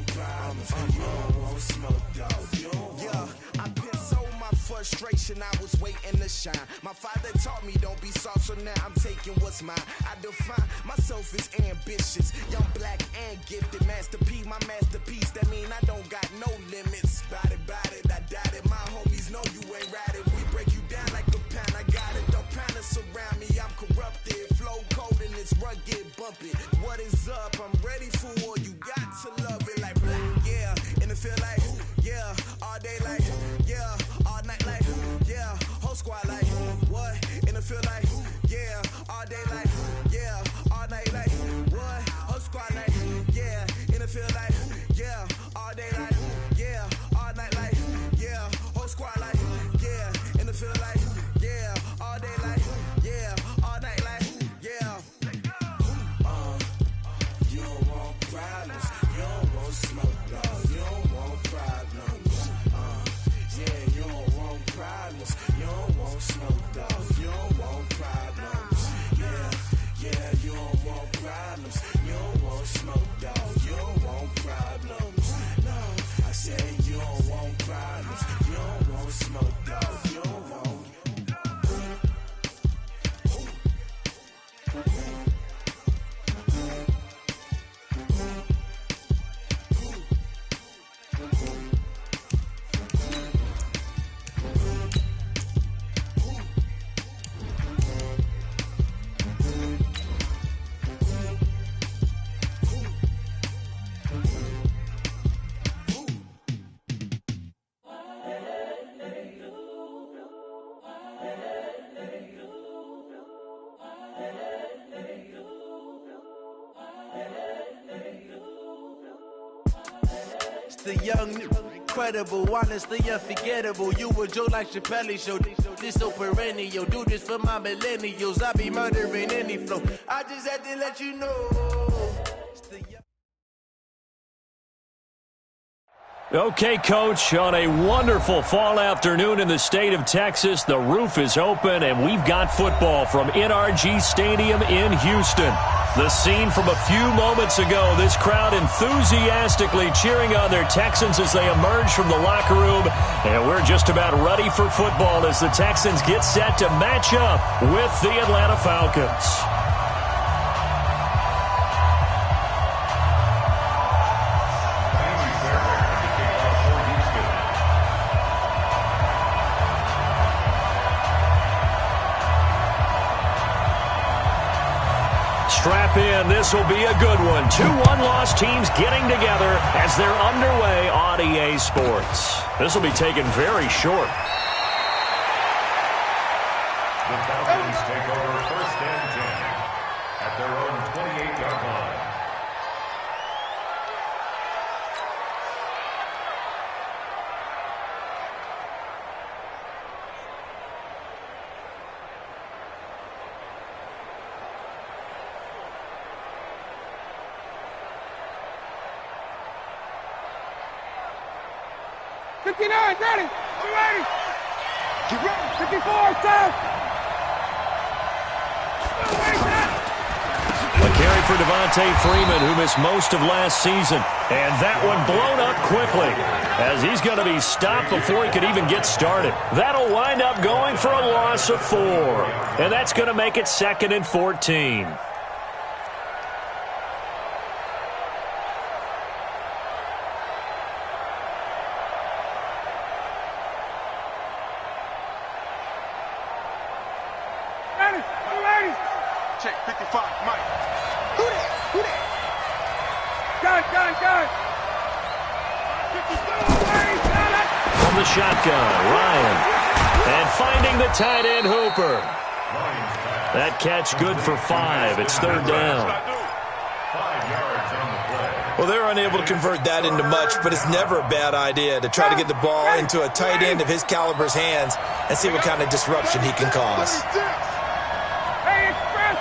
want problems. You don't want smoke, dog. You don't want. I put so my frustration, I was waiting to shine. My father taught me don't be soft, so now I'm taking what's mine. I define myself as ambitious, young, black, and gifted. Masterpiece, my masterpiece. That mean I don't got no limits. Bout it, I doubt it. My homies know you ain't ride it. We break you down like a pound. I got it. Don't pound us around me. I'm corrupted. Flow cold and it's rugged, bumpy. What is up? I'm ready for war. You got to love it like black, yeah. And it feel like, yeah. All day like, yeah. All night like, yeah. Whole squad like, what? And it feel like, yeah. All day like, yeah. All night like, what? Whole squad like, yeah. And it feel like, yeah. All day like, yeah. All night like, yeah. Whole squad like, yeah. And it feel like, yeah. All day like, yeah. All night like, yeah. You don't want problems. You don't want smoke, dog. You don't want problems. Yeah, you don't want problems. You don't want smoke, dog. You don't want problems. Yeah, you don't want problems. You don't want smoke, dog. You don't want problems. No, I said you don't want problems. You don't want smoke, dog. You don't want. The young, incredible, honestly unforgettable. You a Joe like Chappelle show. This so perennial. Do this for my millennials. I be murdering any flow. I just had to let you know. Okay, Coach, on a wonderful fall afternoon in the state of Texas, the roof is open, and we've got football from NRG Stadium in Houston. The scene from a few moments ago, this crowd enthusiastically cheering on their Texans as they emerge from the locker room, and we're just about ready for football as the Texans get set to match up with the Atlanta Falcons. Strap in. This will be a good one. 2 one-loss teams getting together as they're underway on EA Sports. This will be taken very short. The Falcons take over first and 10 at their own 28-yard line. Ready? We ready? Get ready. 54, time. A carry for Devontae Freeman, who missed most of last season. And that one blown up quickly as he's going to be stopped before he could even get started. That'll wind up going for a loss of 4. And that's going to make it 2nd and 14. Check 55, Mike. Who that? Who that? Gun. From the shotgun, Ryan. And finding the tight end, Hooper. That catch good for 5. It's 3rd down. 5 yards on the play. Well, they're unable to convert that into much, but it's never a bad idea to try to get the ball into a tight end of his caliber's hands and see what kind of disruption he can cause. Hey, express.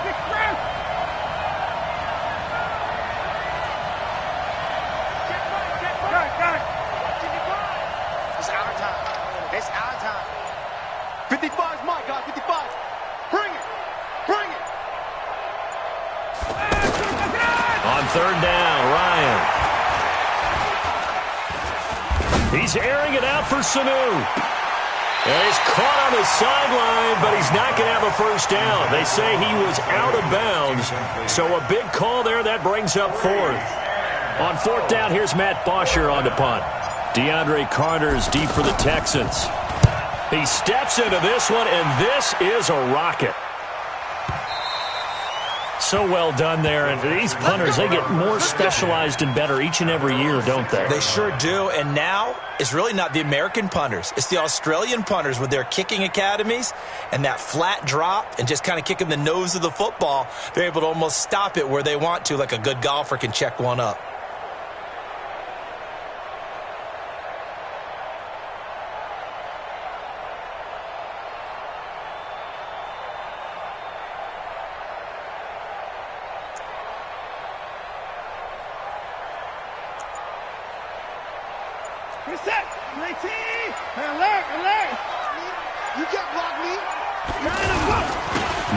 Got it. It's our time. 55 is my guy, 55. Bring it. On 3rd down, Ryan. He's airing it out for Sanu. And he's caught on the sideline, but he's not going to have a first down. They say he was out of bounds. So a big call there. That brings up fourth. On fourth down, here's Matt Bosher on the punt. DeAndre Carter's deep for the Texans. He steps into this one, and this is a rocket. So well done there. And these punters, they get more specialized and better each and every year, don't they? They sure do. And now it's really not the American punters. It's the Australian punters with their kicking academies and that flat drop and just kind of kicking the nose of the football. They're able to almost stop it where they want to, like a good golfer can check one up. Reset! Alert! You can't block me!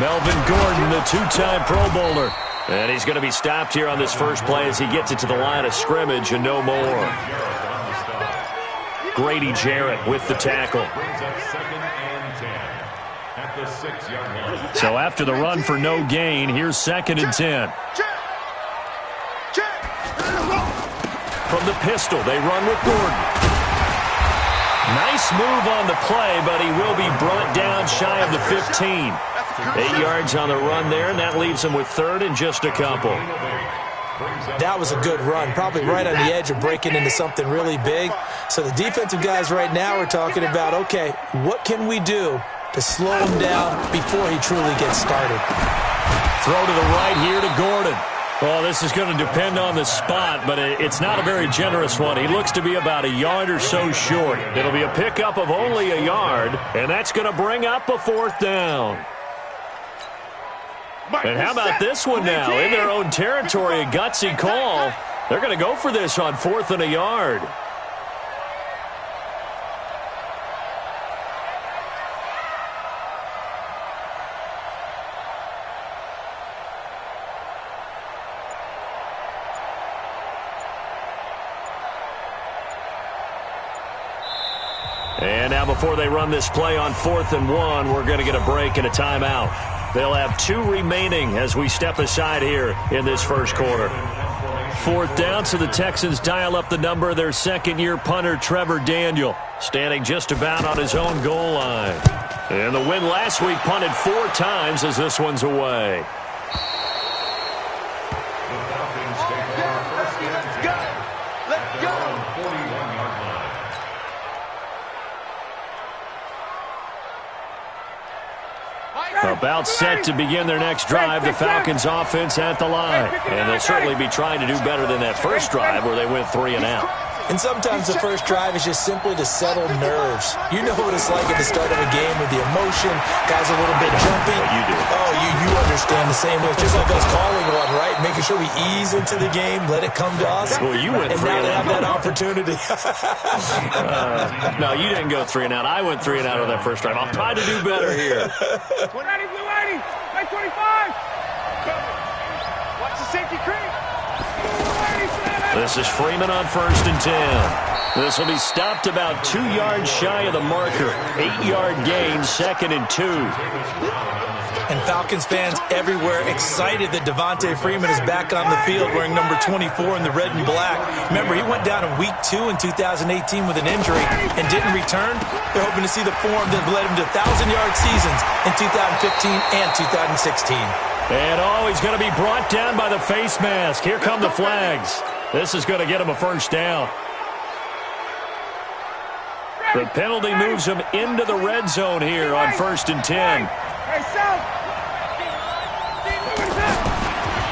Melvin Gordon, the two-time Pro Bowler. And he's going to be stopped here on this first play as he gets it to the line of scrimmage and no more. Grady Jarrett with the tackle. So after the run for no gain, here's 2nd and 10. From the pistol, they run with Gordon. Nice move on the play, but he will be brought down shy of the 15. 8 yards on the run there, and that leaves him with 3rd and just a couple. That was a good run, probably right on the edge of breaking into something really big. So the defensive guys right now are talking about, okay, what can we do to slow him down before he truly gets started? Throw to the right here to Gordon. Well, this is going to depend on the spot, but it's not a very generous one. He looks to be about a yard or so short. It'll be a pickup of only a yard, and that's going to bring up a 4th down. And how about this one now? In their own territory, a gutsy call. They're going to go for this on 4th and a yard. And now before they run this play on 4th and 1, we're going to get a break and a timeout. They'll have 2 remaining as we step aside here in this first quarter. 4th down, so the Texans dial up the number of their second-year punter, Trevor Daniel, standing just about on his own goal line. And the win last week punted 4 times as this one's away. About set to begin their next drive, the Falcons offense at the line. And they'll certainly be trying to do better than that first drive where they went 3 and out. And sometimes the first drive is just simply to settle nerves. You know what it's like at the start of a game with the emotion, guys a little bit jumpy. You do. Oh, you understand the same way. It's just like us calling one, right? Making sure we ease into the game, let it come to us. Well, you went 3 and now and they out. have that opportunity. No, you didn't go 3 and out. I went 3 and out on that first drive. I'll try to do better here. 20, blue 80, right 25. Watch the safety creep. This is Freeman on 1st and 10. This will be stopped about 2 yards shy of the marker. 8-yard gain, 2nd and 2. And Falcons fans everywhere excited that Devontae Freeman is back on the field wearing number 24 in the red and black. Remember, he went down in week 2 in 2018 with an injury and didn't return. They're hoping to see the form that led him to 1,000-yard seasons in 2015 and 2016. And he's going to be brought down by the face mask. Here come the flags. This is going to get him a first down. The penalty moves him into the red zone here on 1st and 10.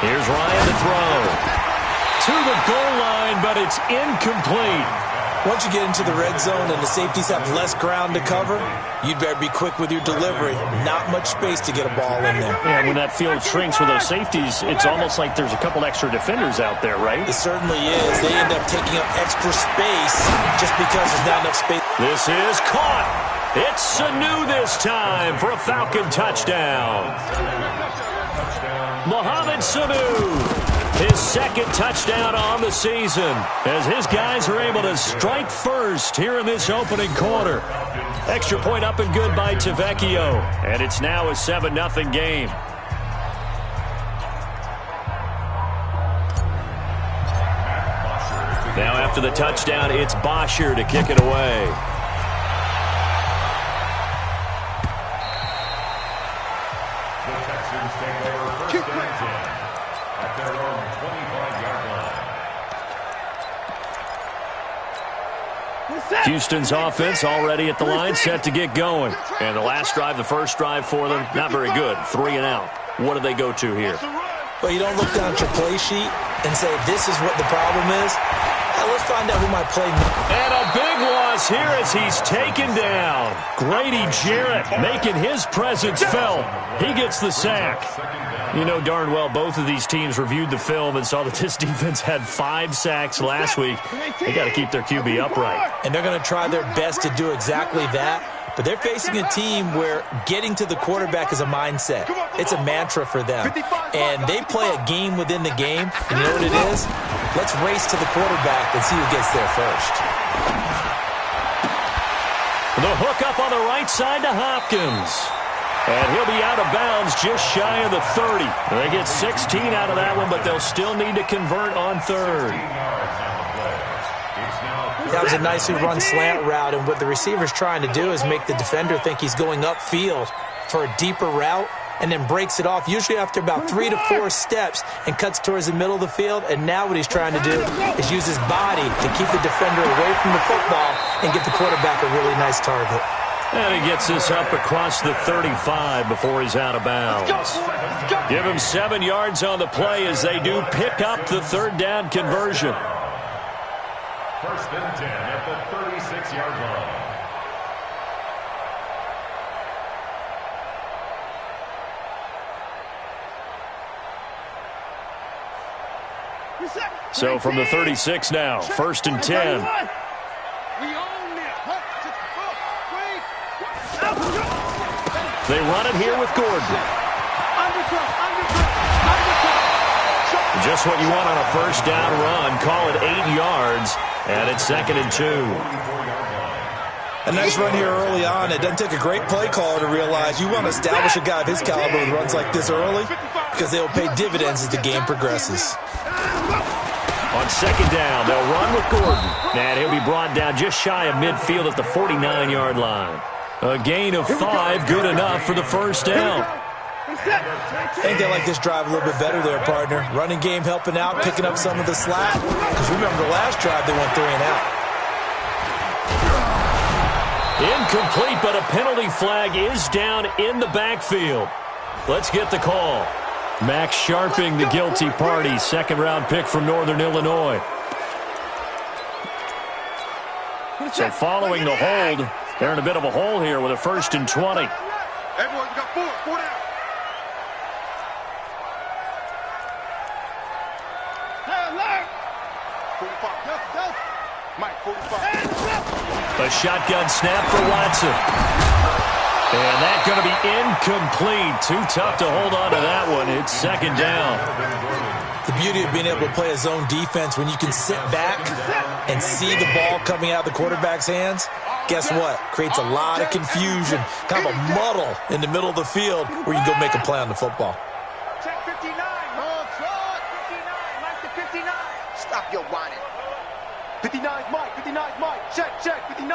Here's Ryan to throw. To the goal line, but it's incomplete. Once you get into the red zone and the safeties have less ground to cover, you'd better be quick with your delivery. Not much space to get a ball in there. Yeah, when that field shrinks with those safeties, it's almost like there's a couple extra defenders out there, right? It certainly is. They end up taking up extra space just because there's not enough space. This is caught. It's Sanu this time for a Falcon touchdown. Mohamed Sanu. His second touchdown on the season as his guys are able to strike first here in this opening quarter. Extra point up and good by Tavecchio. And it's now a 7-0 game. Now after the touchdown, it's Bosher to kick it away. The Texans take over first and 10 at their own 25-yard line. Houston's offense already at the line, set to get going. And the last drive, the first drive for them, not very good. 3 and out. What do they go to here? Well, you don't look down at your play sheet and say, this is what the problem is. Let's find out who might play. And a big loss here as he's taken down. Grady Jarrett making his presence felt. He gets the sack. You know darn well both of these teams reviewed the film and saw that this defense had 5 sacks last week. They got to keep their QB upright. And they're going to try their best to do exactly that. But they're facing a team where getting to the quarterback is a mindset. It's a mantra for them. And they play a game within the game. And you know what it is? Let's race to the quarterback and see who gets there first. The hook up on the right side to Hopkins. And he'll be out of bounds just shy of the 30. They get 16 out of that one, but they'll still need to convert on third. That was a nicely run slant route, and what the receiver's trying to do is make the defender think he's going upfield for a deeper route and then breaks it off, usually after about 3 to 4 steps, and cuts towards the middle of the field. And now what he's trying to do is use his body to keep the defender away from the football and get the quarterback a really nice target. And he gets this up across the 35 before he's out of bounds. Give him 7 yards on the play as they do pick up the third down conversion. First and 10 at the 36-yard line. So from the 36 now, first and 10. They run it here with Gordon. Just what you want on a first down run. Call it 8 yards, and it's 2nd and 2. A nice run here early on. It doesn't take a great play caller to realize you want to establish a guy of his caliber with runs like this early because they will pay dividends as the game progresses. On 2nd down, they'll run with Gordon. And he'll be brought down just shy of midfield at the 49-yard line. A gain of 5, good enough for the first down. I think they like this drive a little bit better there, partner. Running game helping out, picking up some of the slack. Because remember the last drive, they went 3 and out. Incomplete, but a penalty flag is down in the backfield. Let's get the call. Max Sharping, the guilty party, 2nd-round pick from Northern Illinois. So following the hold, they're in a bit of a hole here with a 1st and 20. Hey, boys, we got 4 down. A shotgun snap for Watson. And that's going to be incomplete. Too tough to hold on to that one. It's 2nd down. The beauty of being able to play a zone defense when you can sit back and see the ball coming out of the quarterback's hands, guess what? Creates a lot of confusion, kind of a muddle in the middle of the field where you can go make a play on the football. Check 59. Wrong shot. 59. Mike to 59. Stop your whining. 59's Mike. 59's Mike. Check, 59.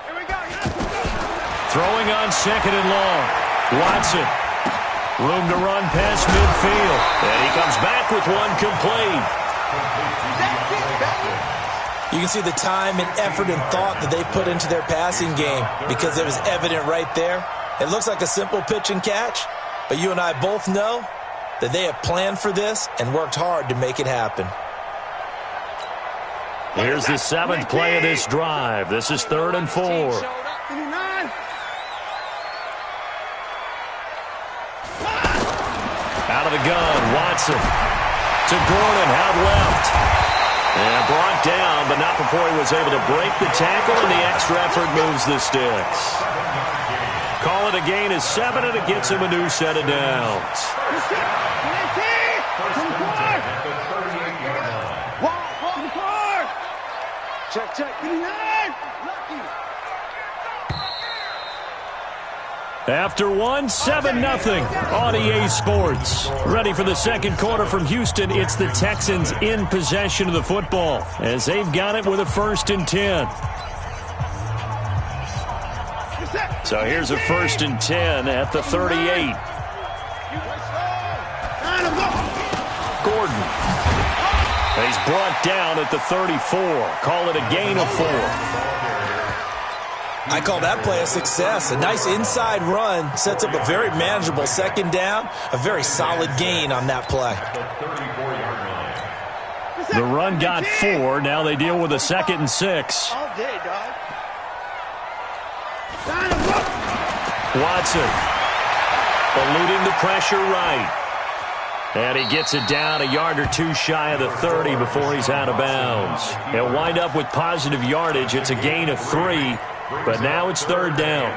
Here we go. Throwing on 2nd and long. Watson. Room to run past midfield. And he comes back with one complete. You can see the time and effort and thought that they put into their passing game because it was evident right there. It looks like a simple pitch and catch, but you and I both know that they have planned for this and worked hard to make it happen. Here's the 7th play of this drive. This is 3rd and 4. Out of the gun, Watson to Gordon, out left. And brought down, but not before he was able to break the tackle, and the extra effort moves the sticks. Call it a gain of 7, and it gets him a new set of downs. First and 10 at the 38-yard line. Check, check. Lucky. After one, 7-0 on EA Sports. Ready for the second quarter from Houston. It's the Texans in possession of the football as they've got it with a 1st and 10. So here's a 1st and 10 at the 38. Gordon. He's brought down at the 34. Call it a gain of 4. I call that play a success. A nice inside run sets up a very manageable second down. A very solid gain on that play. The run got 4. Now they deal with a 2nd and 6. All day, dog. Watson eluding the pressure right. And he gets it down a yard or two shy of the 30 before he's out of bounds. He'll wind up with positive yardage. It's a gain of 3, but now it's 3rd down.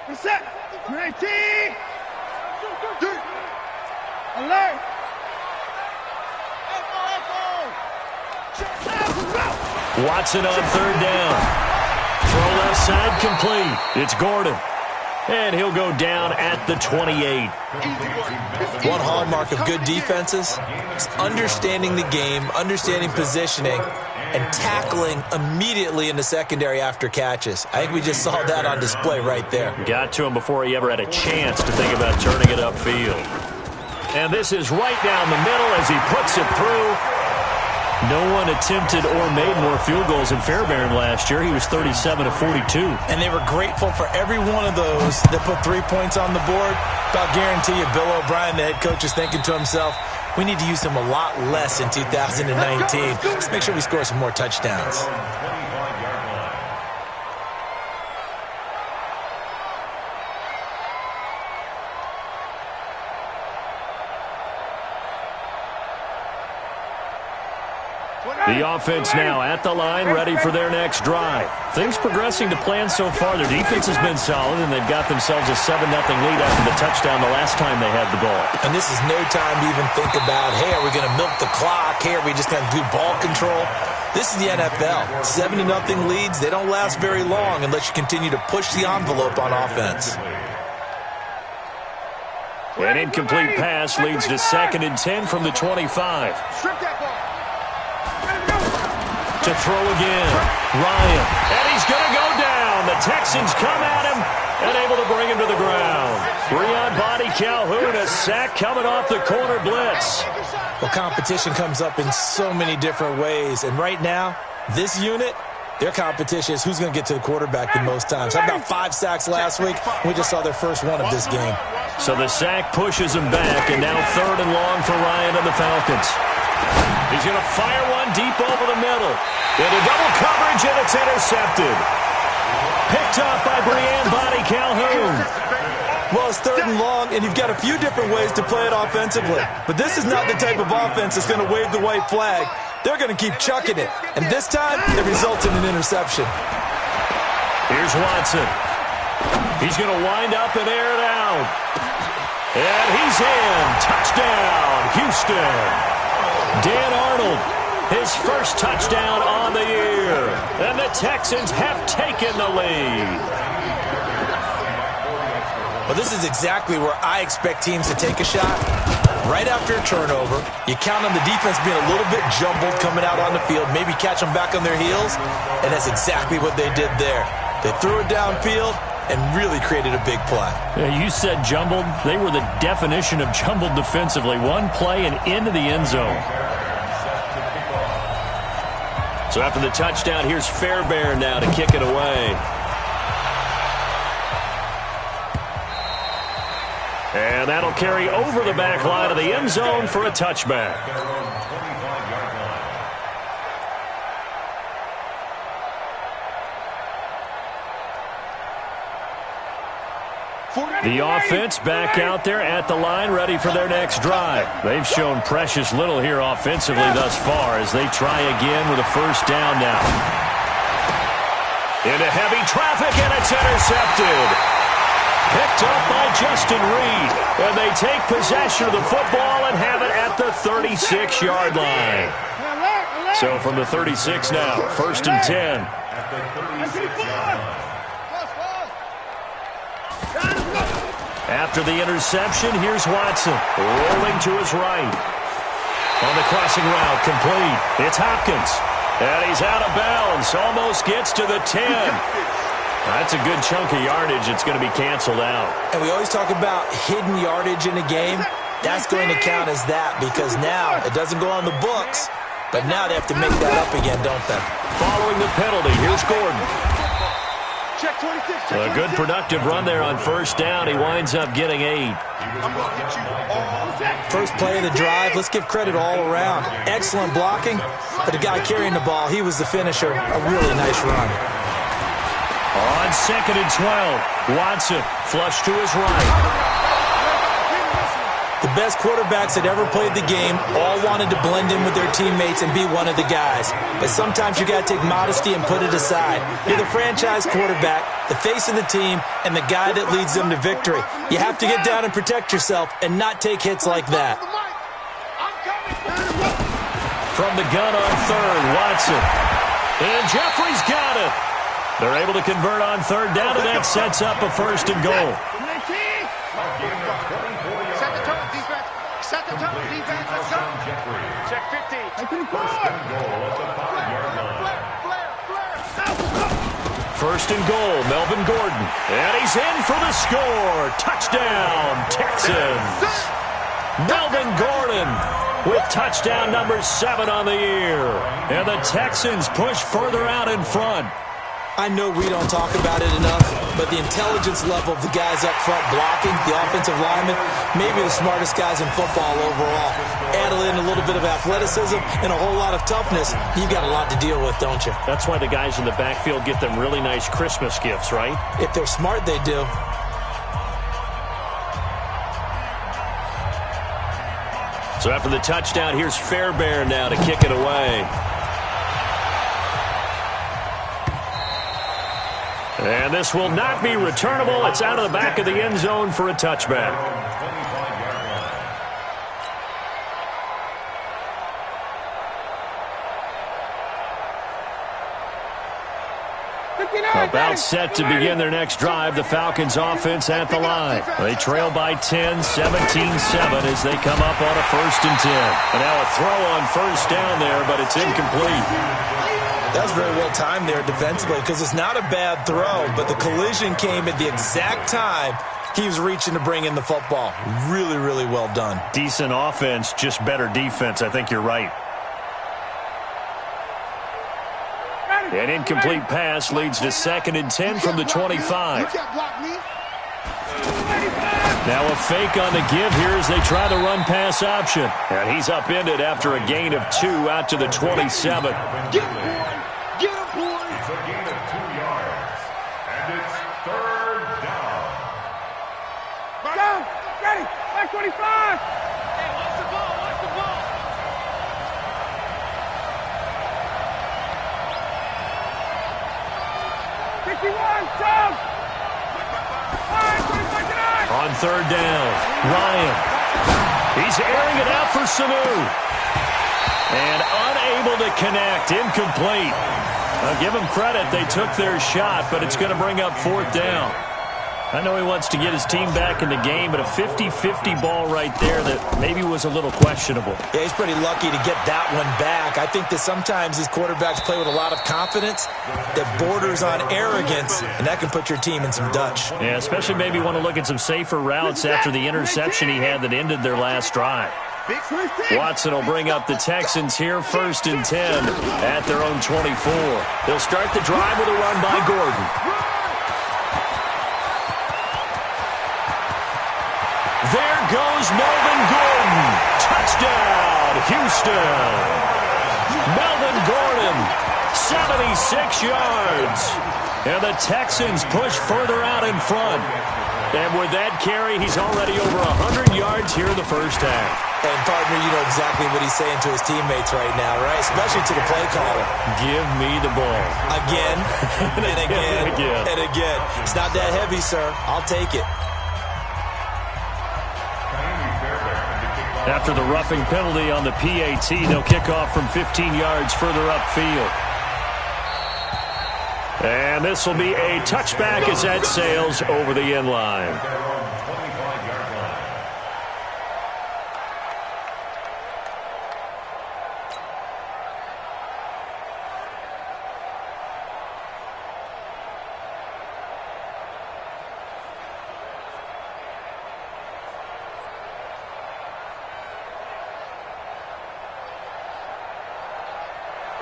Reset. 19. Alert. Watson on 3rd down. Throw left side complete. It's Gordon. And he'll go down at the 28. One hallmark of good defenses is understanding the game, understanding positioning, and tackling immediately in the secondary after catches. I think we just saw that on display right there. Got to him before he ever had a chance to think about turning it upfield. And this is right down the middle as he puts it through. No one attempted or made more field goals in Fairbairn last year. He was 37 of 42. And they were grateful for every one of those that put 3 points on the board. I'll guarantee you Bill O'Brien, the head coach, is thinking to himself, we need to use him a lot less in 2019. Let's make sure we score some more touchdowns. The offense now at the line, ready for their next drive. Things progressing to plan so far. Their defense has been solid, and they've got themselves a 7-0 lead after the touchdown the last time they had the ball. And this is no time to even think about, hey, are we going to milk the clock? Hey, are we just going to do ball control? This is the NFL. 7-0 leads, they don't last very long unless you continue to push the envelope on offense. An incomplete pass leads to 2nd and 10 from the 25. Strip that ball. To throw again, Ryan, and he's going to go down. The Texans come at him and able to bring him to the ground. 3 on Body Calhoun, a sack coming off the corner blitz. Well, competition comes up in so many different ways, and right now, this unit, their competition is who's going to get to the quarterback the most times. How about 5 sacks last week? We just saw their first one of this game. So the sack pushes him back, and now 3rd and long for Ryan and the Falcons. He's going to fire one deep over the middle. Into double coverage, and it's intercepted. Picked off by Brianne Body Calhoun. Well, it's 3rd and long, and you've got a few different ways to play it offensively. But this is not the type of offense that's going to wave the white flag. They're going to keep chucking it. And this time, it results in an interception. Here's Watson. He's going to wind up and air it out. And he's in. Touchdown, Houston. Dan Arnold, his first touchdown on the year. And the Texans have taken the lead. Well, this is exactly where I expect teams to take a shot. Right after a turnover, you count on the defense being a little bit jumbled coming out on the field, maybe catch them back on their heels, and that's exactly what they did there. They threw it downfield and really created a big play. Yeah, you said jumbled. They were the definition of jumbled defensively. One play and into the end zone. So after the touchdown, here's Fairbairn now to kick it away. And that'll carry over the back line of the end zone for a touchback. The offense back out there at the line, ready for their next drive. They've shown precious little here offensively thus far as they try again with a first down now. Into heavy traffic, and it's intercepted. Picked up by Justin Reed. And they take possession of the football and have it at the 36-yard line. So from the 36 now, first and 10. After the interception, here's Watson. Rolling to his right. On the crossing route, complete. It's Hopkins. And he's out of bounds. Almost gets to the 10. That's a good chunk of yardage. It's going to be canceled out. And we always talk about hidden yardage in a game. That's going to count as that because now it doesn't go on the books, but now they have to make that up again, don't they? Following the penalty, here's Gordon. Check 26. A good productive run there on first down. He winds up getting 8. First play of the drive, let's give credit all around. Excellent blocking, but the guy carrying the ball, he was the finisher. A really nice run. On second and 12, Watson flush to his right. The best quarterbacks that ever played the game all wanted to blend in with their teammates and be one of the guys. But sometimes you got to take modesty and put it aside. You're the franchise quarterback, the face of the team, and the guy that leads them to victory. You have to get down and protect yourself and not take hits like that. From the gun on third, Watson. And Jeffrey's got it. They're able to convert on third down, and that sets up a first and goal. Set the tone, defense. Set the tone, defense. Let's go. Check 50. First and goal at the 5-yard line. First and goal, Melvin Gordon. And he's in for the score. Touchdown, Texans. Melvin Gordon with touchdown number 7 on the year. And the Texans push further out in front. I know we don't talk about it enough, but the intelligence level of the guys up front blocking, the offensive linemen, maybe the smartest guys in football overall. Add in a little bit of athleticism and a whole lot of toughness, you got a lot to deal with, don't you? That's why the guys in the backfield get them really nice Christmas gifts, right? If they're smart, they do. So after the touchdown, here's Fairbairn now to kick it away. And this will not be returnable. It's out of the back of the end zone for a touchback. About set to begin their next drive. The Falcons offense at the line. They trail by 10, 17-7 as they come up on a first and 10. And now a throw on first down there, but it's incomplete. That was very well timed there defensively because it's not a bad throw, but the collision came at the exact time he was reaching to bring in the football. Really, really well done. Decent offense, just better defense. I think you're right. An incomplete pass leads to second and 10 from the 25. Now a fake on the give here as they try the run-pass option. And he's upended after a gain of 2 out to the 27. Get him, boy. Get him, boy. It's a gain of 2 yards. And it's third down. Go. Ready. Back 25. Hey, watch the ball. Watch the ball. On third down, Ryan. He's airing it out for Sanu. And unable to connect, incomplete. I'll give them credit, they took their shot, but it's going to bring up fourth down. I know he wants to get his team back in the game, but a 50-50 ball right there that maybe was a little questionable. Yeah, he's pretty lucky to get that one back. I think that sometimes these quarterbacks play with a lot of confidence that borders on arrogance, and that can put your team in some Dutch. Yeah, especially maybe want to look at some safer routes after the interception he had that ended their last drive. Watson will bring up the Texans here, first and 10 at their own 24. They'll start the drive with a run by Gordon. There goes Melvin Gordon. Touchdown, Houston. Melvin Gordon, 76 yards. And the Texans push further out in front. And with that carry, he's already over 100 yards here in the first half. And, partner, you know exactly what he's saying to his teammates right now, right? Especially to the play caller. Give me the ball. Again, and again, and again. It's not that heavy, sir. I'll take it. After the roughing penalty on the PAT, they'll kick off from 15 yards further upfield. And this will be a touchback as that sails over the end line.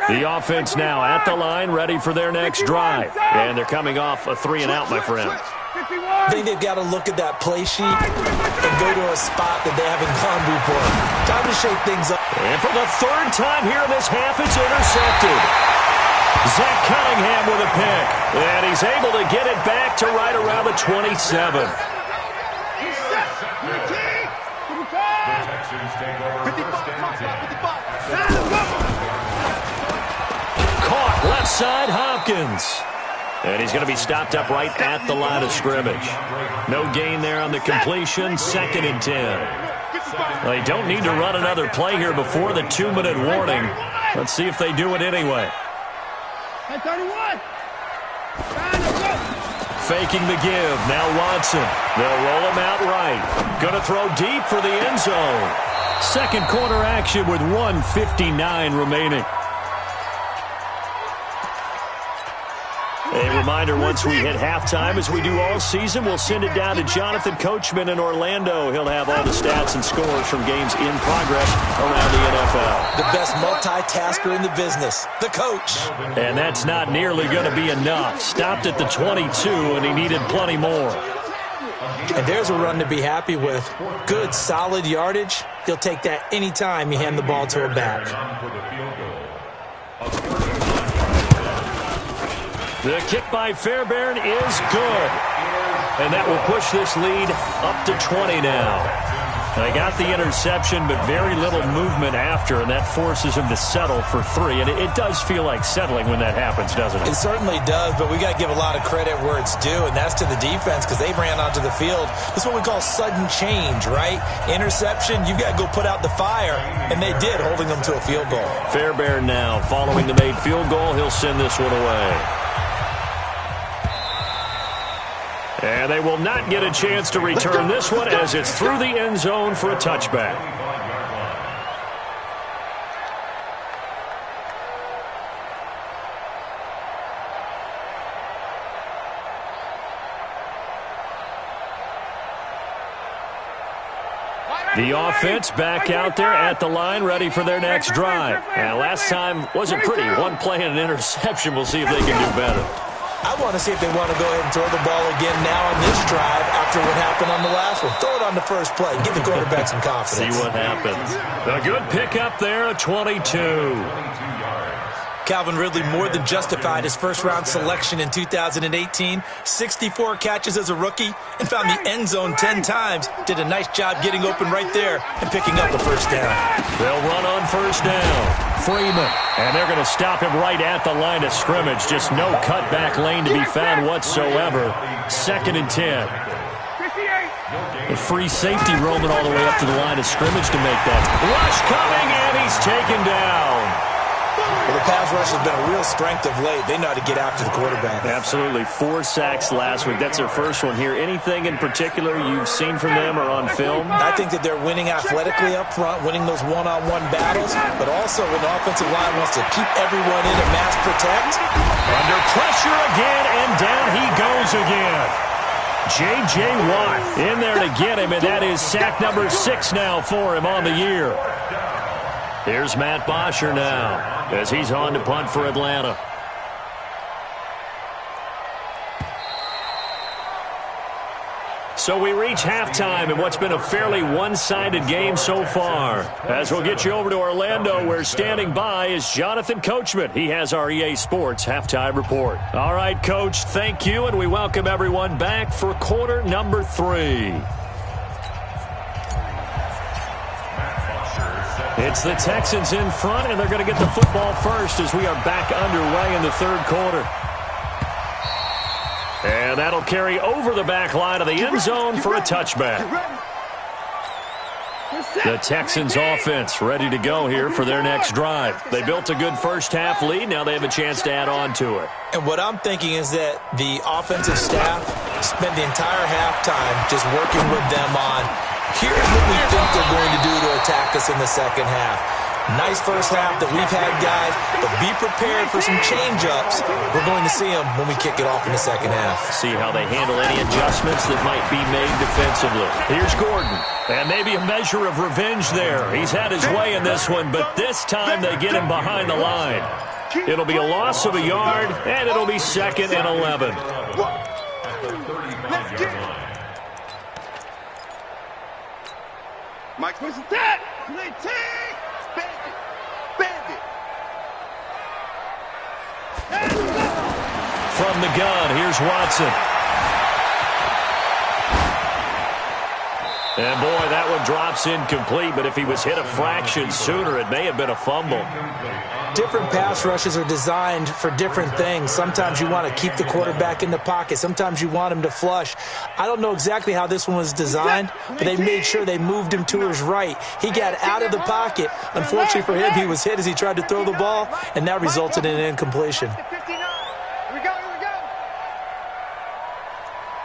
The offense now at the line, ready for their next drive. And they're coming off a 3-and-out, my friend. I think they've got to look at that play sheet and go to a spot that they haven't gone before. Time to shake things up. And for the third time here in this half, it's intercepted. Zach Cunningham with a pick. And he's able to get it back to right around the 27. The Texans take over first and 10. Caught left side, Hopkins. And he's going to be stopped up right at the line of scrimmage. No gain there on the completion, 2nd and 10. Well, they don't need to run another play here before the 2-minute warning. Let's see if they do it anyway. Faking the give, now Watson. They'll roll him out right. Going to throw deep for the end zone. Second quarter action with 1:59 remaining. A reminder, once we hit halftime, as we do all season, we'll send it down to Jonathan Coachman in Orlando. He'll have all the stats and scores from games in progress around the NFL. The best multitasker in the business, the coach. And that's not nearly going to be enough. Stopped at the 22, and he needed plenty more. And there's a run to be happy with. Good, solid yardage. He'll take that anytime you hand the ball to a back. The kick by Fairbairn is good. And that will push this lead up to 20 now. They got the interception, but very little movement after, and that forces him to settle for 3. And it does feel like settling when that happens, doesn't it? It certainly does, but we got to give a lot of credit where it's due, and that's to the defense because they ran onto the field. This is what we call sudden change, right? Interception, you got to go put out the fire, and they did, holding them to a field goal. Fairbairn now, following the made field goal, he'll send this one away. And they will not get a chance to return this one as it's through the end zone for a touchback. The offense back out there at the line, ready for their next drive. And last time wasn't pretty. One play and an interception. We'll see if they can do better. I want to see if they want to go ahead and throw the ball again now on this drive after what happened on the last one. Throw it on the first play. Give the quarterback some confidence. See what happens. A good pickup there, a 22. Calvin Ridley more than justified his first-round selection in 2018. 64 catches as a rookie and found the end zone 10 times. Did a nice job getting open right there and picking up the first down. They'll run on first down. Freeman. And they're going to stop him right at the line of scrimmage. Just no cutback lane to be found whatsoever. 2nd and 10. The free safety roaming all the way up to the line of scrimmage to make that. Rush coming, and he's taken down. Well, the pass rush has been a real strength of late. They know how to get after the quarterback. Absolutely. 4 sacks last week. That's their first one here. Anything in particular you've seen from them or on film? I think that they're winning athletically up front, winning those one-on-one battles, but also when the offensive line wants to keep everyone in and mass protect. Under pressure again, and down he goes again. J.J. Watt in there to get him, and that is sack number 6 now for him on the year. Here's Matt Bosher now as he's on to punt for Atlanta. So we reach halftime in what's been a fairly one-sided game so far. As we'll get you over to Orlando, where standing by is Jonathan Coachman. He has our EA Sports halftime report. All right, Coach, thank you, and we welcome everyone back for quarter number 3. It's the Texans in front, and they're going to get the football first as we are back underway in the third quarter. And that'll carry over the back line of the end zone for a touchback. The Texans offense ready to go here for their next drive. They built a good first-half lead. Now they have a chance to add on to it. And what I'm thinking is that the offensive staff spent the entire halftime just working with them on, here's what we think they're going to do to attack us in the second half. Nice first half that we've had, guys, but be prepared for some change-ups. We're going to see them when we kick it off in the second half. See how they handle any adjustments that might be made defensively. Here's Gordon, and maybe a measure of revenge there. He's had his way in this one, but this time they get him behind the line. It'll be a loss of a yard, and it'll be 2nd and 11. Mike, where's the tag? From the gun, here's Watson. And boy, that one drops incomplete, but if he was hit a fraction sooner, it may have been a fumble. Different pass rushes are designed for different things. Sometimes you want to keep the quarterback in the pocket. Sometimes you want him to flush. I don't know exactly how this one was designed, but they made sure they moved him to his right. He got out of the pocket. Unfortunately for him, he was hit as he tried to throw the ball, and that resulted in an incompletion.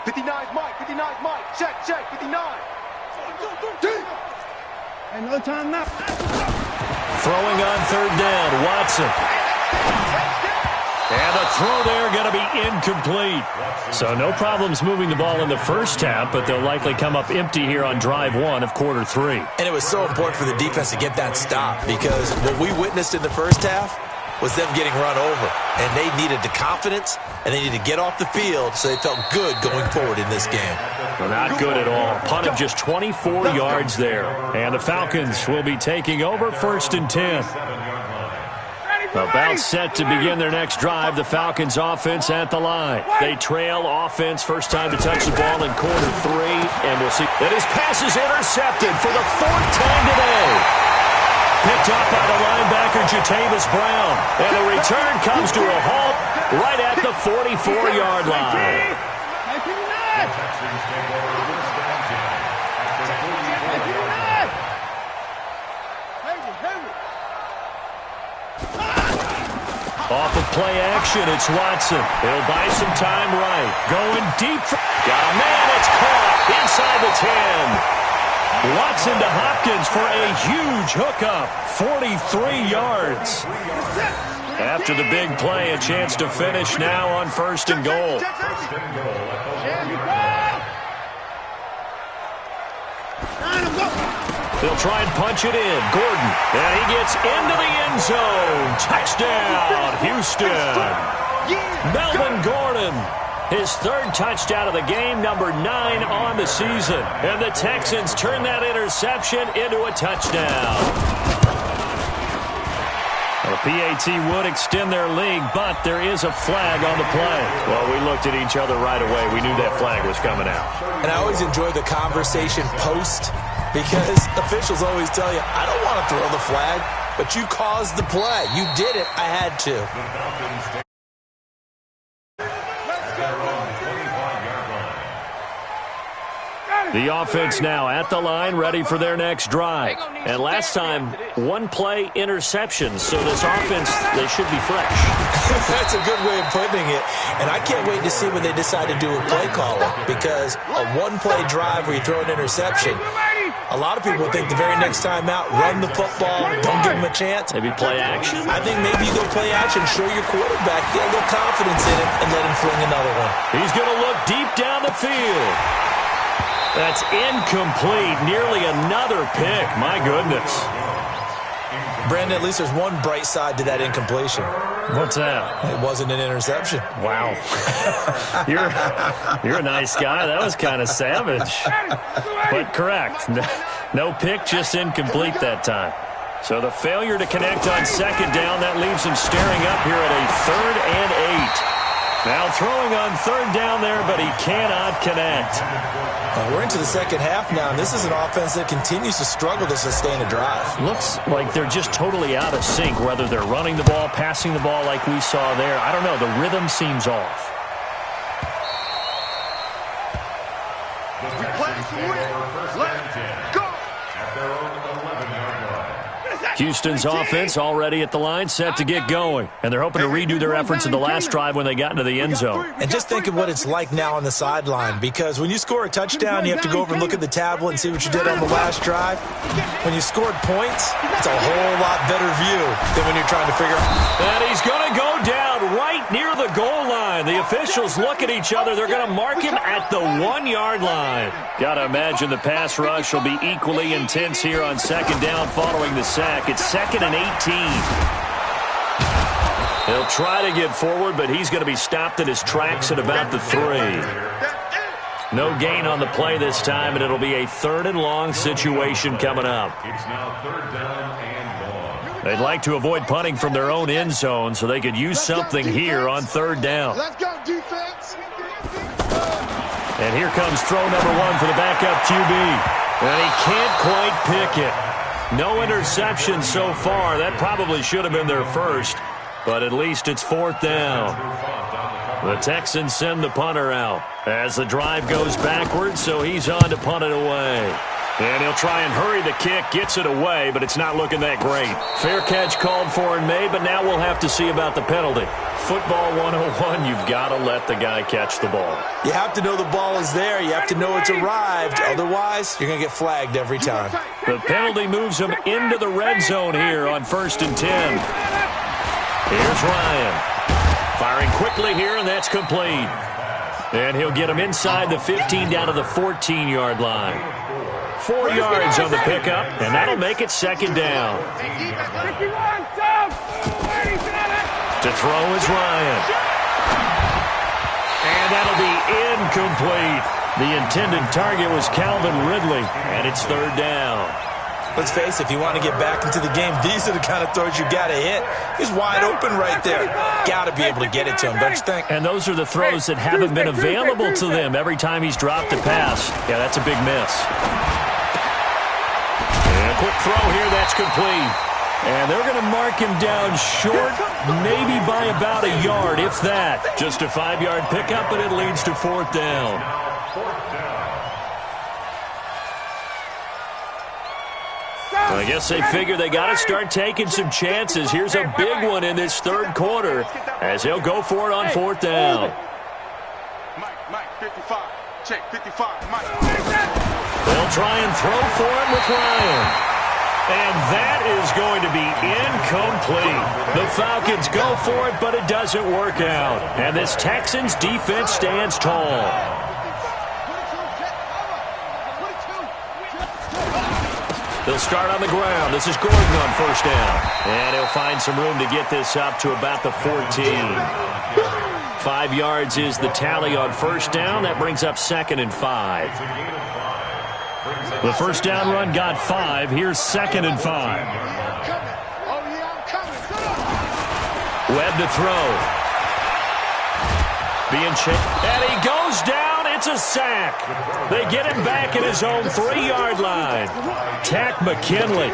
59's Mike, 59's Mike. Check, 59. And no time now. Throwing on third down, Watson. And the throw there going to be incomplete. So no problems moving the ball in the first half, but they'll likely come up empty here on drive 1 of quarter 3. And it was so important for the defense to get that stop, because what we witnessed in the first half was them getting run over. And they needed the confidence, and they needed to get off the field so they felt good going forward in this game. Well, not good at all. Punt of just 24 yards there. And the Falcons will be taking over 1st and 10. About set to begin their next drive, the Falcons offense at the line. They trail offense, first time to touch the ball in quarter 3. And we'll see that his pass is intercepted for the 4th time today. Picked up by the linebacker, Jatavis Brown. And the return comes to a halt right at the 44-yard line. Off of play action, it's Watson. He'll buy some time right. Going deep. Got a man, it's caught inside the 10. Watson to Hopkins for a huge hookup, 43 yards. After the big play, a chance to finish now on 1st and goal. They'll try and punch it in. Gordon, and he gets into the end zone. Touchdown, Houston. Melvin Gordon. His 3rd touchdown of the game, number 9 on the season. And the Texans turn that interception into a touchdown. The PAT would extend their lead, but there is a flag on the play. Well, we looked at each other right away. We knew that flag was coming out. And I always enjoy the conversation post, because officials always tell you, I don't want to throw the flag, but you caused the play. You did it. I had to. The offense now at the line, ready for their next drive. And last time, 1-play interception. So this offense, they should be fresh. That's a good way of putting it. And I can't wait to see when they decide to do a play caller, because a 1-play drive where you throw an interception, a lot of people think the very next time out, run the football, don't give them a chance. Maybe play action? I think maybe you go play action, show your quarterback, get a little confidence in him, and let him fling another one. He's going to look deep down the field. That's incomplete. Nearly another pick. My goodness. Brandon, at least there's one bright side to that incompletion. What's that? It wasn't an interception. Wow. You're a nice guy. That was kind of savage. But correct. No pick, just incomplete that time. So the failure to connect on second down, that leaves him staring up here at a 3rd and 8. Now throwing on third down there, but he cannot connect. We're into the second half now, and this is an offense that continues to struggle to sustain a drive. Looks like they're just totally out of sync, whether they're running the ball, passing the ball like we saw there. I don't know. The rhythm seems off. Let's go! At their own 11-yard line. Houston's offense already at the line, set to get going. And they're hoping to redo their efforts in the last drive when they got into the end zone. And just think of what it's like now on the sideline, because when you score a touchdown, you have to go over and look at the tablet and see what you did on the last drive. When you scored points, it's a whole lot better view than when you're trying to figure out. And he's going to go down right near the goal line. The officials look at each other. They're going to mark him at the 1-yard line. Got to imagine the pass rush will be equally intense here on second down following the sack. It's 2nd and 18. He'll try to get forward, but he's going to be stopped in his tracks at about the 3. No gain on the play this time, and it'll be a 3rd and long situation coming up. It's now 3rd down and long. They'd like to avoid punting from their own end zone so they could use something here on 3rd down. Let's go, defense! And here comes throw number 1 for the backup QB. And he can't quite pick it. No interception so far. That probably should have been their first, but at least it's 4th down. The Texans send the punter out as the drive goes backwards, so he's on to punt it away. And he'll try and hurry the kick, gets it away, but it's not looking that great. Fair catch called for and made, but now we'll have to see about the penalty. Football 101, you've got to let the guy catch the ball. You have to know the ball is there. You have to know it's arrived. Otherwise, you're going to get flagged every time. The penalty moves him into the red zone here on 1st and 10. Here's Ryan. Firing quickly here, and that's complete. And he'll get him inside the 15 down to the 14-yard line. 4 yards on the pickup, and that'll make it 2nd down. To throw is Ryan. And that'll be incomplete. The intended target was Calvin Ridley, and it's 3rd down. Let's face it, if you want to get back into the game, these are the kind of throws you got to hit. He's wide open right there. Got to be able to get it to him, don't you think? And those are the throws that haven't been available to them every time he's dropped a pass. Yeah, that's a big miss. And a quick throw here, that's complete. And they're going to mark him down short, maybe by about a yard, if that. Just a 5-yard pickup, and it leads to 4th down. I guess they figure they got to start taking some chances. Here's a big one in this 3rd quarter as they'll go for it on 4th down. Mike, 55. Check, 55. Mike. They'll try and throw for it with Ryan. And that is going to be incomplete. The Falcons go for it, but it doesn't work out. And this Texans defense stands tall. They'll start on the ground. This is Gordon on 1st down. And he'll find some room to get this up to about the 14. 5 yards is the tally on 1st down. That brings up 2nd and 5. The 1st down run got 5. Here's 2nd and 5. Webb to throw. Being chased. And he goes down. It's a sack. They get him back at his own 3-yard line. Tack McKinley.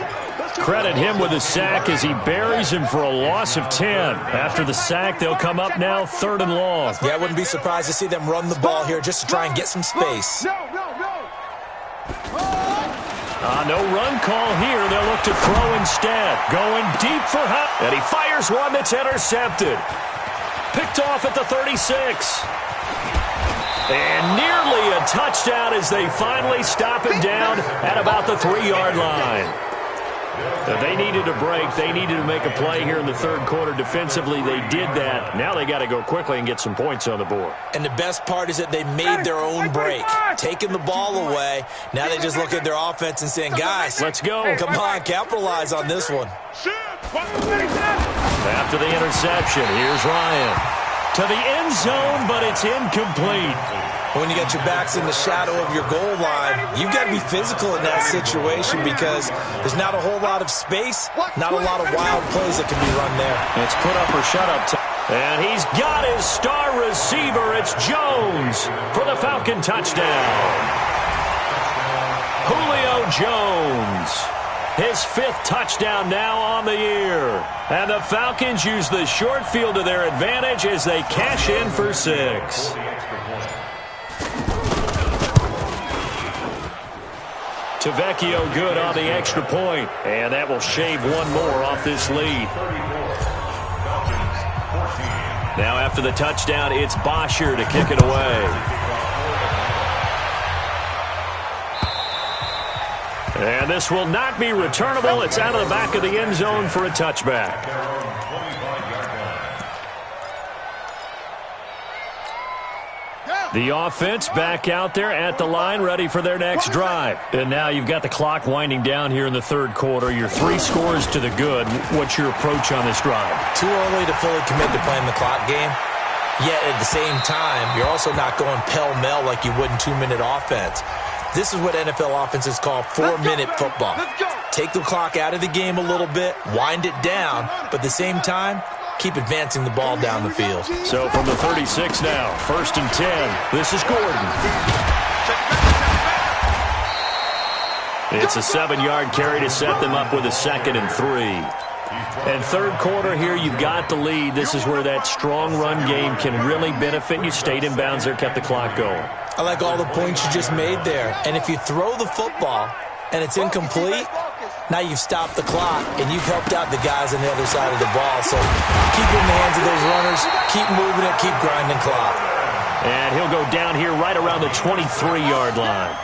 Credit him with a sack as he buries him for a loss of 10. After the sack, they'll come up now 3rd and long. Yeah, I wouldn't be surprised to see them run the ball here just to try and get some space. No run call here. They'll look to throw instead. Going deep for Hunt. And he fires one that's intercepted. Picked off at the 36. And nearly a touchdown as they finally stop him down at about the 3-yard line. They needed a break. They needed to make a play here in the third quarter. Defensively, they did that. Now they got to go quickly and get some points on the board. And the best part is that they made their own break, taking the ball away. Now they just look at their offense and saying, guys, let's go. Come on, capitalize on this one. After the interception, here's Ryan. To the end zone, but it's incomplete. When you got your backs in the shadow of your goal line, you've got to be physical in that situation because there's not a whole lot of space, not a lot of wild plays that can be run there. It's put up or shut up time. And he's got his star receiver. It's Jones for the Falcon touchdown. Julio Jones. His 5th touchdown now on the year. And the Falcons use the short field to their advantage as they cash in for 6. Tavecchio good on the extra point. And that will shave one more off this lead. Now after the touchdown, it's Bosher to kick it away. And this will not be returnable. It's out of the back of the end zone for a touchback. The offense back out there at the line, ready for their next drive. And now you've got the clock winding down here in the third quarter. Your 3 scores to the good. What's your approach on this drive? Too early to fully commit to playing the clock game. Yet at the same time, you're also not going pell-mell like you would in 2-minute offense. This is what NFL offenses call 4-minute football. Take the clock out of the game a little bit, wind it down, but at the same time, keep advancing the ball down the field. So from the 36 now, 1st and 10. This is Gordon. It's a 7-yard carry to set them up with a 2nd and 3. And third quarter here, you've got the lead. This is where that strong run game can really benefit you. Stayed in bounds there, kept the clock going. I like all the points you just made there. And if you throw the football and it's incomplete, now you've stopped the clock and you've helped out the guys on the other side of the ball. So keep it in the hands of those runners, keep moving it, keep grinding clock. And he'll go down here right around the 23-yard line.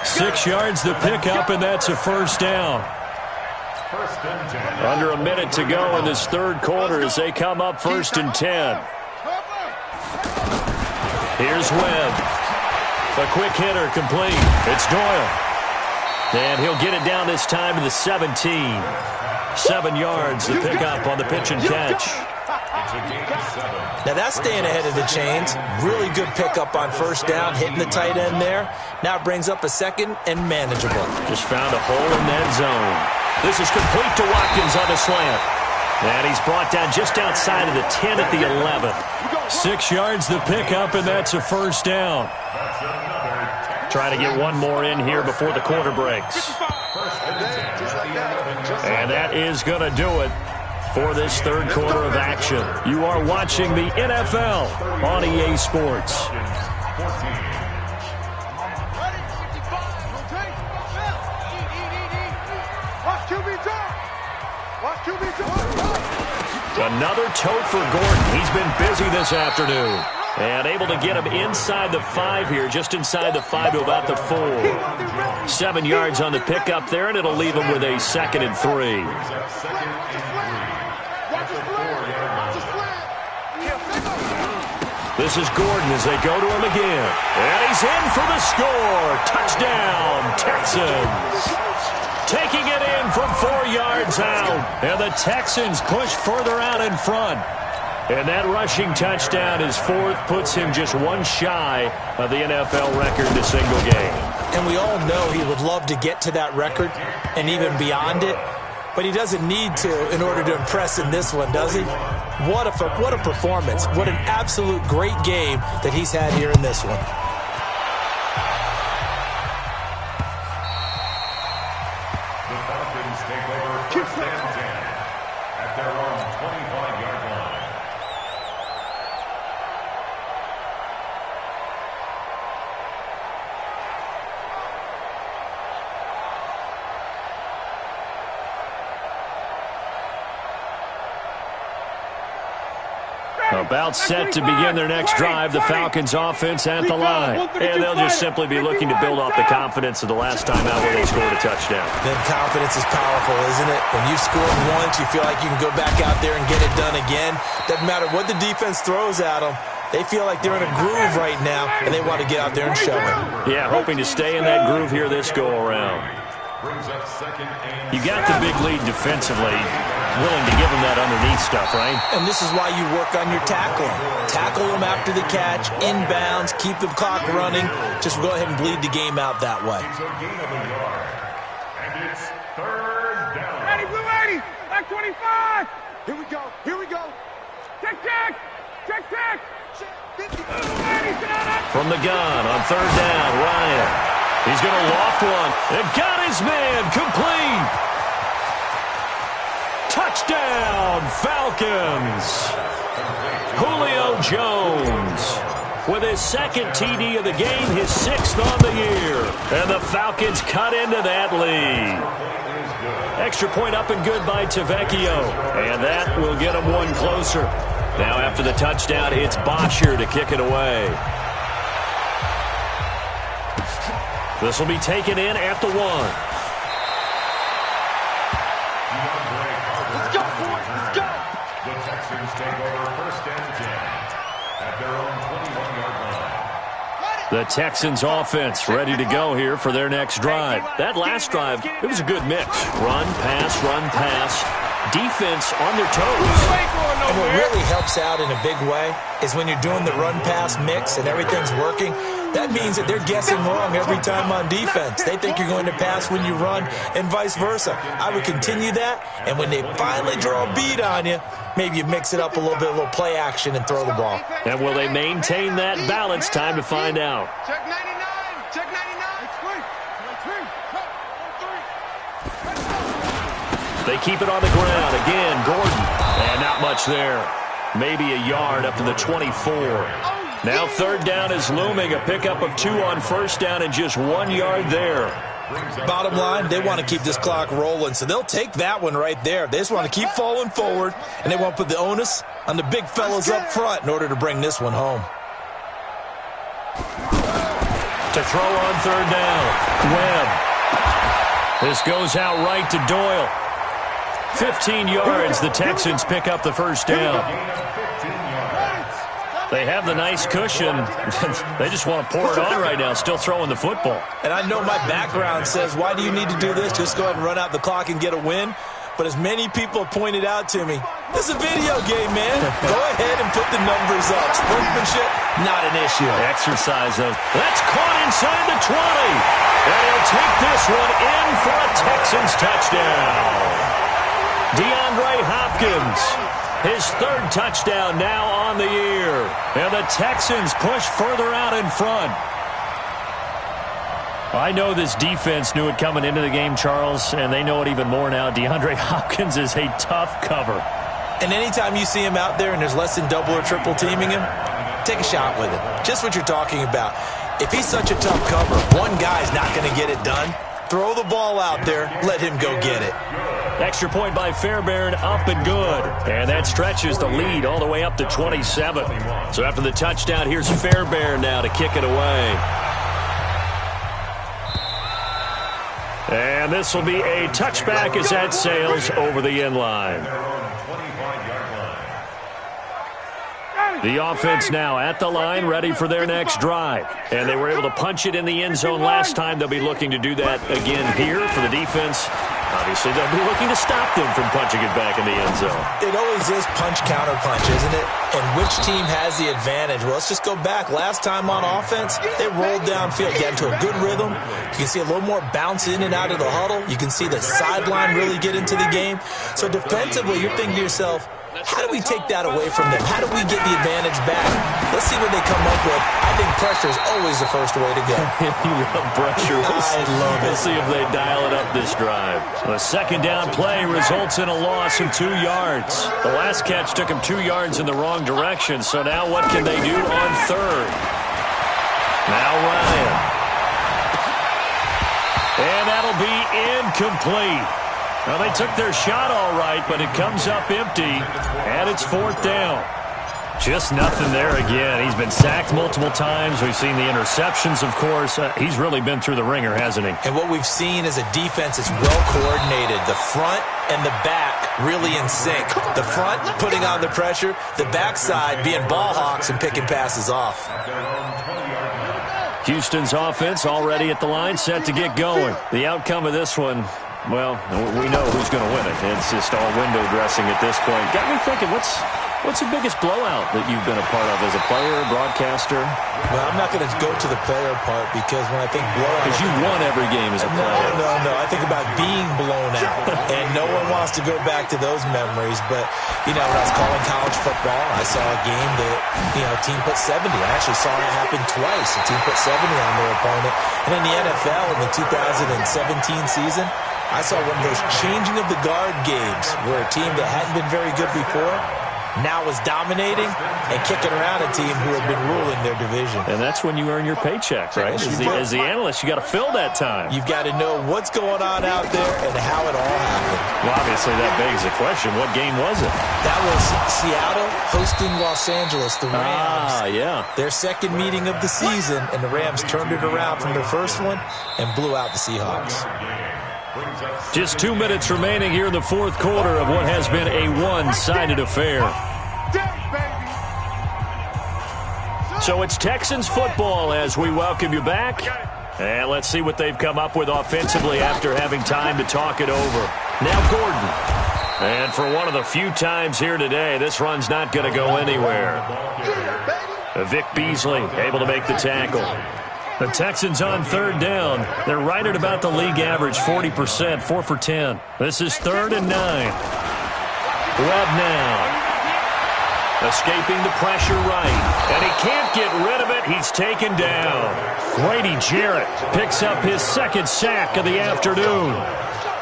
6 yards the pickup, and that's a 1st down. Under a minute to go in this third quarter as they come up 1st and 10. Here's Webb. A quick hitter complete. It's Doyle. And he'll get it down this time to the 17. 7 yards the pickup on the pitch and catch. Now that's staying ahead of the chains. Really good pickup on 1st down, hitting the tight end there. Now it brings up a 2nd and manageable. Just found a hole in that zone. This is complete to Watkins on the slant. And he's brought down just outside of the 10 at the 11. 6 yards the pickup, and that's a 1st down. Trying to get one more in here before the quarter breaks. And that is going to do it for this third quarter of action. You are watching the NFL on EA Sports. Another tote for Gordon. He's been busy this afternoon. And able to get him inside the 5 here, just inside the 5 to about the 4. 7 yards on the pickup there, and it'll leave him with a 2nd and 3. This is Gordon as they go to him again. And he's in for the score. Touchdown, Texans. Taking it in from 4 yards out. And the Texans push further out in front. And that rushing touchdown, his 4th, puts him just one shy of the NFL record in a single game. And we all know he would love to get to that record and even beyond it. But he doesn't need to in order to impress in this one, does he? What a performance. What an absolute great game that he's had here in this one. The Falcons take over 1st and 10 at their own 25-yard line. About set to begin their next drive, the Falcons offense at the line. And they'll just simply be looking to build off the confidence of the last time out where they scored a touchdown. Then confidence is powerful, isn't it? When you've scored once, you feel like you can go back out there and get it done again. Doesn't matter what the defense throws at them. They feel like they're in a groove right now, and they want to get out there and show it. Yeah, hoping to stay in that groove here this go-around. You got the big lead defensively, willing to give them that underneath stuff, right? And this is why you work on your tackling. Tackle them after the catch, inbounds, keep the clock running. Just go ahead and bleed the game out that way. And it's third down. Ready, blue 80, back 25. Here we go, here we go. Check, check, check, check. From the gun on third down, Ryan. He's going to loft one. And got his man complete. Touchdown, Falcons. Julio Jones with his second TD of the game, his 6th on the year. And the Falcons cut into that lead. Extra point up and good by Tavecchio. And that will get them one closer. Now after the touchdown, it's Bosher to kick it away. This will be taken in at the 1. Let's go, boys, let's go. The Texans take over first and 10 at their own 21-yard line. The Texans offense ready to go here for their next drive. That last drive, it was a good mix. Run, pass, defense on their toes. And what really helps out in a big way is when you're doing the run-pass mix and everything's working, that means that they're guessing wrong every time on defense. They think you're going to pass when you run and vice versa. I would continue that, and when they finally draw a beat on you, maybe you mix it up a little bit, a little play action, and throw the ball. And will they maintain that balance? Time to find out. Check 99, check 99. They keep it on the ground. Again, Gordon. And not much there. Maybe a yard up to the 24. Now third down is looming. A pickup of 2 on first down and just 1 yard there. Bottom line, they want to keep this clock rolling, so they'll take that one right there. They just want to keep falling forward, and they want to put the onus on the big fellas up front in order to bring this one home. To throw on third down, Webb. This goes out right to Doyle. 15 yards, the Texans pick up the first down. They have the nice cushion. They just want to pour it on right now, still throwing the football. And I know my background says, why do you need to do this? Just go ahead and run out the clock and get a win. But as many people pointed out to me, this is a video game, man. Go ahead and put the numbers up. Sportsmanship, not an issue. Exercise of, that's caught inside the 20. And he'll take this one in for a Texans touchdown. DeAndre Hopkins, his 3rd touchdown now on the year. And the Texans push further out in front. I know this defense knew it coming into the game, Charles, and they know it even more now. DeAndre Hopkins is a tough cover. And anytime you see him out there and there's less than double or triple teaming him, take a shot with him. Just what you're talking about. If he's such a tough cover, one guy's not going to get it done. Throw the ball out there. Let him go get it. Extra point by Fairbairn, up and good. And that stretches the lead all the way up to 27. So after the touchdown, here's Fairbairn now to kick it away. And this will be a touchback as that sails over the end line. The offense now at the line, ready for their next drive. And they were able to punch it in the end zone last time. They'll be looking to do that again here for the defense. Obviously, they'll be looking to stop them from punching it back in the end zone. It always is punch-counter-punch, isn't it? And which team has the advantage? Well, let's just go back. Last time on offense, they rolled downfield, got into a good rhythm. You can see a little more bounce in and out of the huddle. You can see the sideline really get into the game. So defensively, you're thinking to yourself, how do we take that away from them? How do we get the advantage back? Let's see what they come up with. I think pressure is always the first way to go. You love pressure. We'll see if they dial it up this drive. The second down play results in a loss of 2 yards. The last catch took him 2 yards in the wrong direction, so now what can they do on third? Now Ryan. And that'll be incomplete. Well, they took their shot all right, but it comes up empty, and it's 4th down. Just nothing there again. He's been sacked multiple times. We've seen the interceptions, of course. He's really been through the ringer, hasn't he? And what we've seen is a defense that's well coordinated. The front and the back really in sync. The front putting on the pressure, the backside being ball hawks and picking passes off. Houston's offense already at the line, set to get going. The outcome of this one, well, we know who's going to win it. It's just all window dressing at this point. Got me thinking, what's the biggest blowout that you've been a part of as a player, broadcaster? Well, I'm not going to go to the player part because when I think blowout... Because you won every game as a player. No. I think about being blown out. And no one wants to go back to those memories. But, when I was calling college football, I saw a game that, a team put 70. I actually saw it happen twice. A team put 70 on their opponent. And in the NFL in the 2017 season, I saw one of those changing of the guard games where a team that hadn't been very good before now was dominating and kicking around a team who had been ruling their division. And that's when you earn your paycheck, right? As the analyst, you got to fill that time. You've got to know what's going on out there and how it all happened. Well, obviously, that begs the question, what game was it? That was Seattle hosting Los Angeles, the Rams. Yeah. Their second meeting of the season, and the Rams turned it around from their first one and blew out the Seahawks. Just 2 minutes remaining here in the fourth quarter of what has been a one-sided affair. So it's Texans football as we welcome you back. And let's see what they've come up with offensively after having time to talk it over. Now Gordon. And for one of the few times here today, this run's not going to go anywhere. Vic Beasley able to make the tackle. The Texans on third down. They're right at about the league average, 40%, 4 for 10. This is 3rd and 9. Webb now. Escaping the pressure right. And he can't get rid of it. He's taken down. Grady Jarrett picks up his second sack of the afternoon.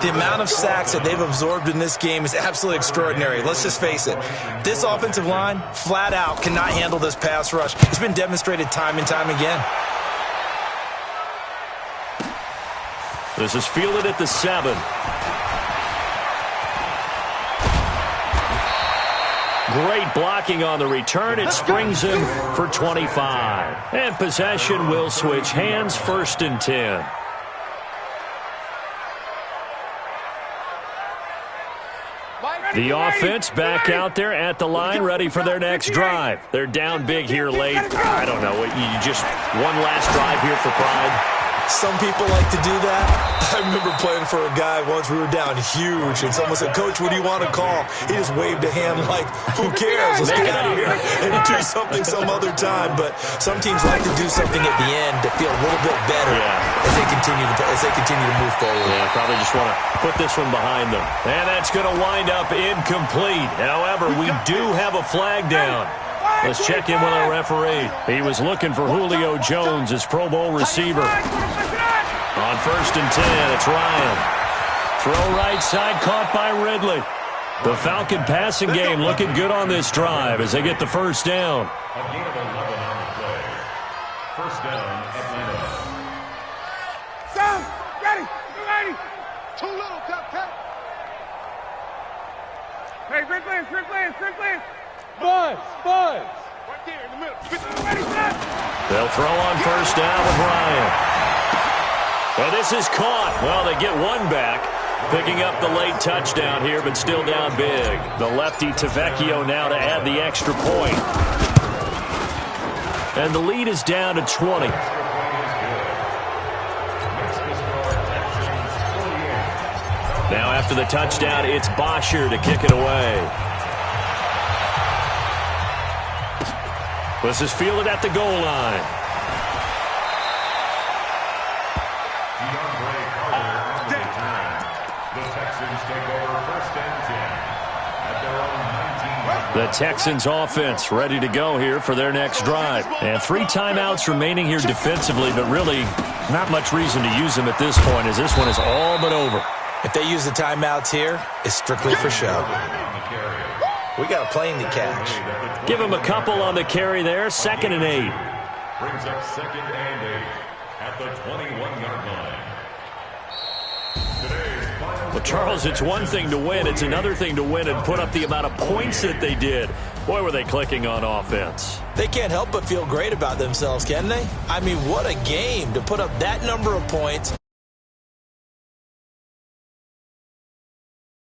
The amount of sacks that they've absorbed in this game is absolutely extraordinary. Let's just face it. This offensive line, flat out, cannot handle this pass rush. It's been demonstrated time and time again. This is fielded at the 7. Great blocking on the return. It springs him for 25. And possession will switch hands, 1st and 10. The offense back out there at the line, ready for their next drive. They're down big here late. I don't know. You just one last drive here for pride. Some people like to do that. I remember playing for a guy once. We were down huge, and someone said, "Coach, what do you want to call?" He just waved a hand like, "Who cares? Let's get out of here and do something some other time." But some teams like to do something at the end to feel a little bit better as they continue to move forward. Yeah, probably just want to put this one behind them. And that's going to wind up incomplete. However, we do have a flag down. Let's check in with our referee. He was looking for Julio Jones, his Pro Bowl receiver. On 1st and 10, it's Ryan. Throw right side, caught by Ridley. The Falcon passing game looking good on this drive as they get the first down. A gain of 11 on the play. First down, Atlanta. Sam, ready, ready. Too little, cut. Hey, quick plans. Buzz. Right there in the middle. Ready, set. They'll throw on first down with Ryan. Well, this is caught. Well, they get one back. Picking up the late touchdown here, but still down big. The lefty Tavecchio now to add the extra point. And the lead is down to 20. Now after the touchdown, it's Bosher to kick it away. This is fielded at the goal line. The Texans offense ready to go here for their next drive. And 3 timeouts remaining here defensively, but really not much reason to use them at this point as this one is all but over. If they use the timeouts here, it's strictly for show. We got a plane to catch. Give him a couple on the carry there, 2nd and 8. Brings up 2nd and 8 at the 21-yard line. Well, Charles, it's one thing to win. It's another thing to win and put up the amount of points that they did. Boy, were they clicking on offense. They can't help but feel great about themselves, can they? I mean, what a game to put up that number of points